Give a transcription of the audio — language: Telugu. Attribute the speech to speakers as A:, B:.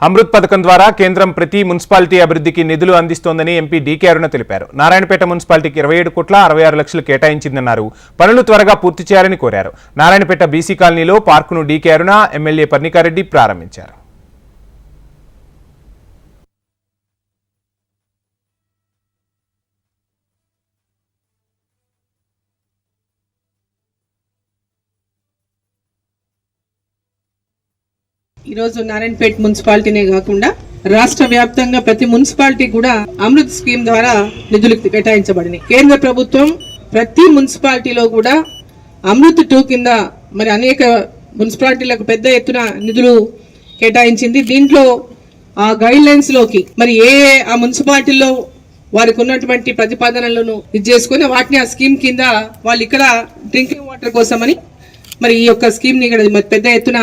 A: అమృత్ పథకం ద్వారా కేంద్రం ప్రతి మున్సిపాలిటీ అభివృద్ధికి నిధులు అందిస్తోందని ఎంపీ డీకే అరుణ తెలిపారు. నారాయణపేట మున్సిపాలిటీకి 27,66,00,000 కేటాయించిందన్నారు. పనులు త్వరగా పూర్తి చేయాలని కోరారు. నారాయణపేట బీసీ కాలనీలో పార్కును డీకే అరుణ, ఎమ్మెల్యే పర్ణికారెడ్డి ప్రారంభించారు.
B: ఈరోజు నారాయణపేట మున్సిపాలిటీనే కాకుండా రాష్ట్ర వ్యాప్తంగా ప్రతి మున్సిపాలిటీ కూడా అమృత్ స్కీమ్ ద్వారా నిధులు కేటాయించబడినాయి. కేంద్ర ప్రభుత్వం ప్రతి మున్సిపాలిటీలో కూడా అమృత్ 2 కింద మరి అనేక మున్సిపాలిటీలకు పెద్ద ఎత్తున నిధులు కేటాయించింది. దీంట్లో ఆ గైడ్ లైన్స్ లోకి మరి ఆ మున్సిపాలిటీల్లో వారికి ఉన్నటువంటి ప్రతిపాదనలను ఇది చేసుకుని వాటిని ఆ స్కీమ్ కింద వాళ్ళు ఇక్కడ డ్రింకింగ్ వాటర్ కోసమని మరి ఈ యొక్క స్కీమ్ ని ఇక్కడ పెద్ద ఎత్తున